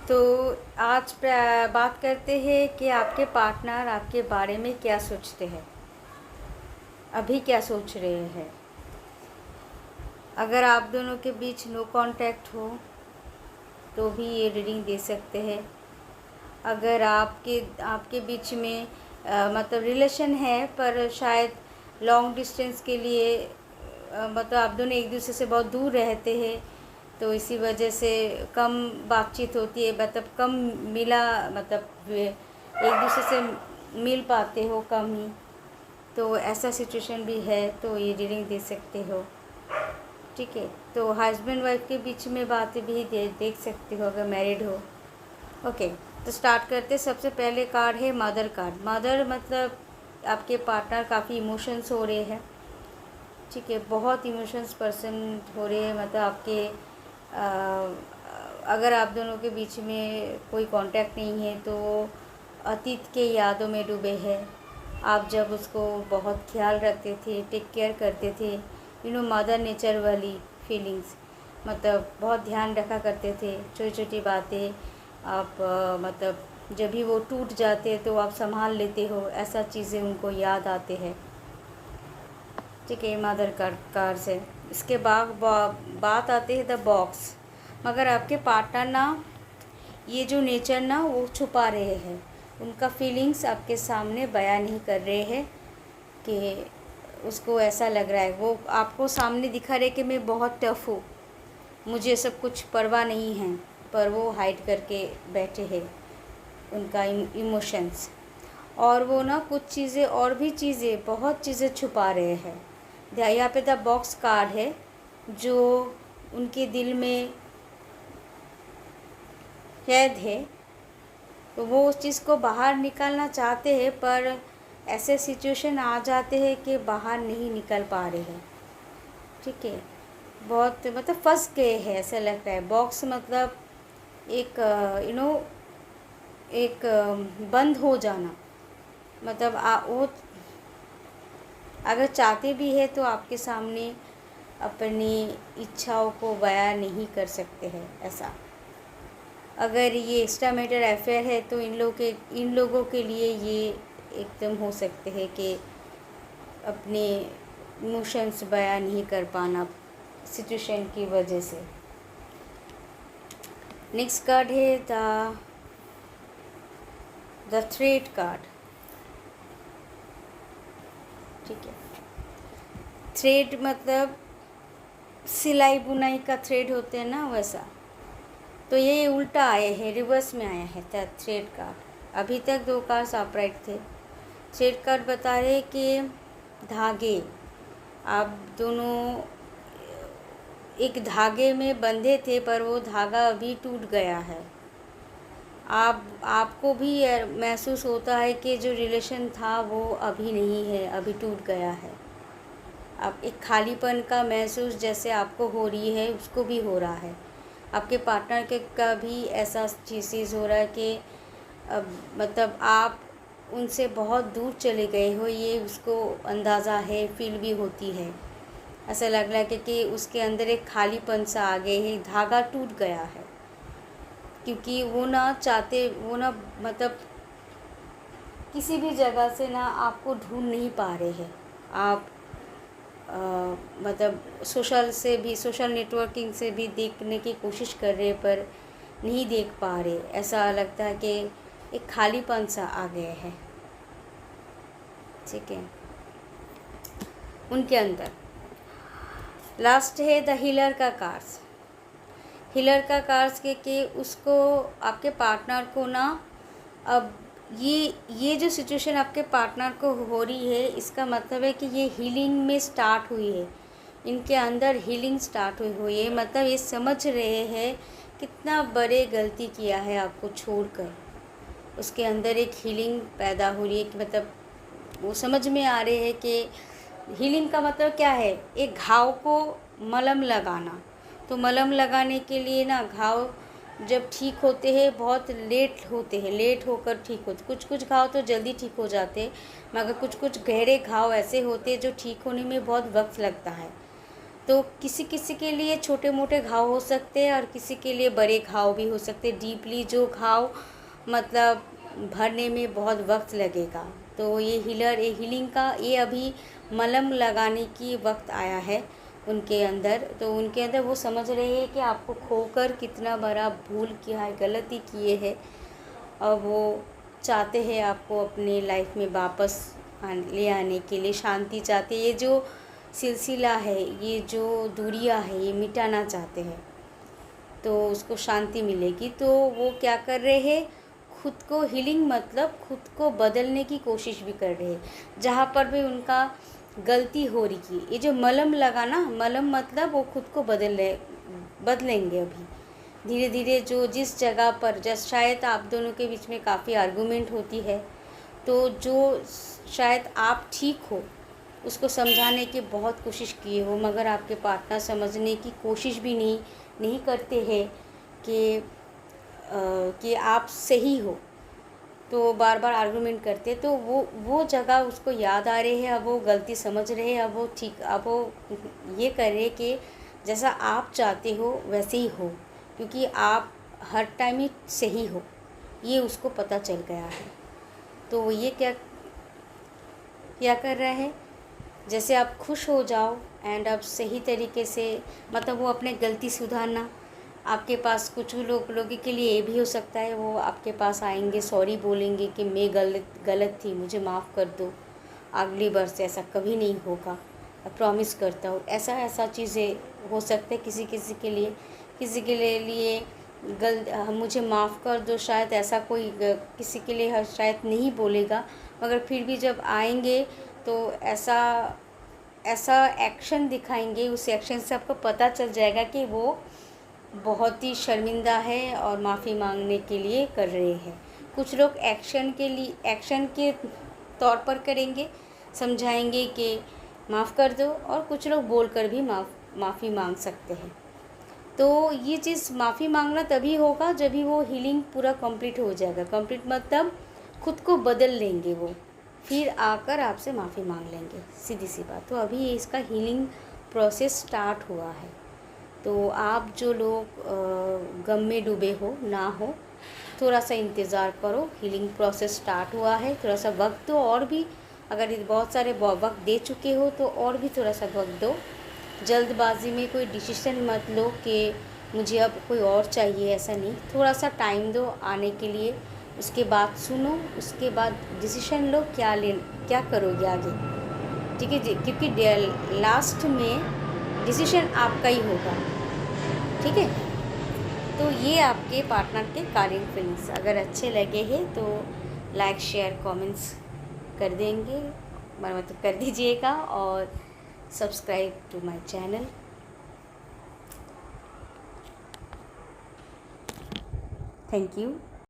तो आज बात करते हैं कि आपके पार्टनर आपके बारे में क्या सोचते हैं, अभी क्या सोच रहे हैं। अगर आप दोनों के बीच नो कांटेक्ट हो तो भी ये रीडिंग दे सकते हैं। अगर आपके बीच में मतलब रिलेशन है पर शायद लॉन्ग डिस्टेंस के लिए मतलब आप दोनों एक दूसरे से बहुत दूर रहते हैं, तो इसी वजह से कम बातचीत होती है, मतलब कम मिला, मतलब एक दूसरे से मिल पाते हो कम ही, तो ऐसा सिचुएशन भी है तो ये रीडिंग दे सकते हो। ठीक है, तो हस्बैंड वाइफ के बीच में बातें भी देख सकते हो अगर मैरिड हो। ओके, तो स्टार्ट करते। सबसे पहले कार्ड है मदर कार्ड। मदर मतलब आपके पार्टनर काफ़ी इमोशंस हो रहे हैं। ठीक है, बहुत इमोशंस पर्सन हो रहे हैं, मतलब आपके अगर आप दोनों के बीच में कोई कांटेक्ट नहीं है तो अतीत के यादों में डूबे हैं। आप जब उसको बहुत ख्याल रखते थे, टेक केयर करते थे, मदर नेचर वाली फीलिंग्स, मतलब बहुत ध्यान रखा करते थे, छोटी छोटी बातें आप मतलब जब भी वो टूट जाते तो आप संभाल लेते हो, ऐसा चीज़ें उनको याद आते हैं। ठीक है, मदर कार्ड से। इसके बाद बात आती है द बॉक्स। मगर आपके पार्टनर ना ये जो नेचर ना वो छुपा रहे हैं, उनका फीलिंग्स आपके सामने बयान नहीं कर रहे हैं कि उसको ऐसा लग रहा है, वो आपको सामने दिखा रहे कि मैं बहुत टफ़ हूँ, मुझे सब कुछ परवाह नहीं है, पर वो हाइड करके बैठे हैं उनका इमोशंस। और वो ना कुछ चीज़ें और भी चीज़ें बहुत चीज़ें छुपा रहे हैं। यहाँ पे द बॉक्स कार्ड है जो उनके दिल में कैद है, तो वो उस चीज़ को बाहर निकालना चाहते हैं पर ऐसे सिचुएशन आ जाते हैं कि बाहर नहीं निकल पा रहे हैं। ठीक है, बहुत मतलब फंस गए हैं ऐसा लग रहा है। बॉक्स मतलब एक एक बंद हो जाना, मतलब वो अगर चाहते भी है तो आपके सामने अपनी इच्छाओं को बयां नहीं कर सकते हैं ऐसा। अगर ये एक्स्ट्रा मैरिटल अफेयर है तो इन लोगों के लिए ये एकदम हो सकते हैं कि अपने इमोशंस बयां नहीं कर पाना सिचुएशन की वजह से। नेक्स्ट कार्ड है द थ्रेड कार्ड। ठीक है, थ्रेड मतलब सिलाई बुनाई का थ्रेड होते हैं ना, वैसा। तो ये उल्टा आए हैं, रिवर्स में आया है थ्रेड कार्ड। अभी तक 2 कार्ड्स अपराइट थे। थ्रेड कार्ड बता रहे कि धागे, आप दोनों एक धागे में बंधे थे पर वो धागा अभी टूट गया है। आपको भी महसूस होता है कि जो रिलेशन था वो अभी नहीं है, अभी टूट गया है। आप एक खालीपन का महसूस जैसे आपको हो रही है उसको भी हो रहा है। आपके पार्टनर के का भी ऐसा चीज़ हो रहा है कि मतलब आप उनसे बहुत दूर चले गए हो, ये उसको अंदाज़ा है, फील भी होती है। ऐसा लग रहा है कि उसके अंदर एक खालीपन सा आ गया है, धागा टूट गया है, क्योंकि वो ना चाहते, वो ना मतलब किसी भी जगह से ना आपको ढूंढ नहीं पा रहे हैं। आप मतलब सोशल नेटवर्किंग से भी देखने की कोशिश कर रहे पर नहीं देख पा रहे। ऐसा लगता है कि एक खालीपन सा आ गया है। ठीक है, उनके अंदर। लास्ट है द हीलर का कार्ड्स। हीलर का कार्ड्स के उसको, आपके पार्टनर को ना अब ये जो सिचुएशन आपके पार्टनर को हो रही है, इसका मतलब है कि ये हीलिंग में स्टार्ट हुई है, इनके अंदर हीलिंग स्टार्ट हुई है। मतलब ये समझ रहे हैं कितना बड़े गलती किया है आपको छोड़कर, उसके अंदर एक हीलिंग पैदा हो रही है कि मतलब वो समझ में आ रहे हैं कि हीलिंग का मतलब क्या है, एक घाव को मलहम लगाना। तो मलहम लगाने के लिए ना घाव जब ठीक होते हैं बहुत लेट होते हैं, लेट होकर ठीक होते। कुछ घाव तो जल्दी ठीक हो जाते हैं, मगर कुछ गहरे घाव ऐसे होते हैं जो ठीक होने में बहुत वक्त लगता है। तो किसी किसी के लिए छोटे मोटे घाव हो सकते हैं और किसी के लिए बड़े घाव भी हो सकते हैं। डीपली जो घाव मतलब भरने में बहुत वक्त लगेगा। तो ये हीलिंग का ये अभी मलहम लगाने की वक्त आया है उनके अंदर। तो उनके अंदर वो समझ रहे हैं कि आपको खोकर कितना बड़ा भूल किया है, गलती किए है, और वो चाहते हैं आपको अपने लाइफ में वापस ले आने के लिए, शांति चाहते हैं। ये जो सिलसिला है, ये जो दूरियां है, ये मिटाना चाहते हैं, तो उसको शांति मिलेगी। तो वो क्या कर रहे हैं, खुद को हीलिंग मतलब खुद को बदलने की कोशिश भी कर रहे हैं। जहाँ पर भी उनका गलती हो रही थी, ये जो मलहम लगाना, मलहम मतलब वो खुद को बदलेंगे अभी धीरे धीरे। जो जिस जगह पर जैसे शायद आप दोनों के बीच में काफ़ी आर्गूमेंट होती है, तो जो शायद आप ठीक हो उसको समझाने की बहुत कोशिश किए हो, मगर आपके पार्टनर समझने की कोशिश भी नहीं करते हैं कि आप सही हो, तो बार बार आर्गुमेंट करते। तो वो जगह उसको याद आ रही है, अब वो गलती समझ रहे हैं, अब वो ये कर रहे कि जैसा आप चाहते हो वैसे ही हो, क्योंकि आप हर टाइम ही सही हो, ये उसको पता चल गया है। तो ये क्या कर रहा है, जैसे आप खुश हो जाओ एंड अब सही तरीके से मतलब वो अपने गलती सुधारना। आपके पास कुछ लोगों के लिए ये भी हो सकता है, वो आपके पास आएंगे, सॉरी बोलेंगे कि मैं गलत थी, मुझे माफ़ कर दो, अगली बार से ऐसा कभी नहीं होगा, प्रॉमिस करता हूँ। ऐसा चीज़ें हो सकते हैं किसी के लिए मुझे माफ़ कर दो, शायद ऐसा कोई किसी के लिए शायद नहीं बोलेगा, मगर फिर भी जब आएंगे तो ऐसा एक्शन दिखाएंगे, उस एक्शन से आपको पता चल जाएगा कि वो बहुत ही शर्मिंदा है और माफ़ी मांगने के लिए कर रहे हैं। कुछ लोग एक्शन के तौर पर करेंगे, समझाएंगे कि माफ़ कर दो, और कुछ लोग बोलकर भी माफ़ी मांग सकते हैं। तो ये चीज़ माफ़ी मांगना तभी होगा जब भी वो हीलिंग पूरा कंप्लीट हो जाएगा। कंप्लीट मतलब खुद को बदल लेंगे वो, फिर आकर आपसे माफ़ी मांग लेंगे, सीधी सी बात। तो अभी इसका हीलिंग प्रोसेस स्टार्ट हुआ है। तो आप जो लोग गम में डूबे हो ना हो, थोड़ा सा इंतज़ार करो, हीलिंग प्रोसेस स्टार्ट हुआ है, थोड़ा सा वक्त दो। और भी अगर बहुत सारे वक्त दे चुके हो तो और भी थोड़ा सा वक्त दो। जल्दबाजी में कोई डिसीजन मत लो कि मुझे अब कोई और चाहिए, ऐसा नहीं। थोड़ा सा टाइम दो आने के लिए, उसके बाद सुनो, उसके बाद डिसीजन लो क्या करोगे आगे, ठीक है जी, क्योंकि लास्ट में डिसीजन आपका ही होगा, ठीक है। तो ये आपके पार्टनर के कार्डिक फीलिंग्स अगर अच्छे लगे हैं तो लाइक शेयर कमेंट्स कर देंगे, मतलब कर दीजिएगा, और subscribe to my channel. Thank you.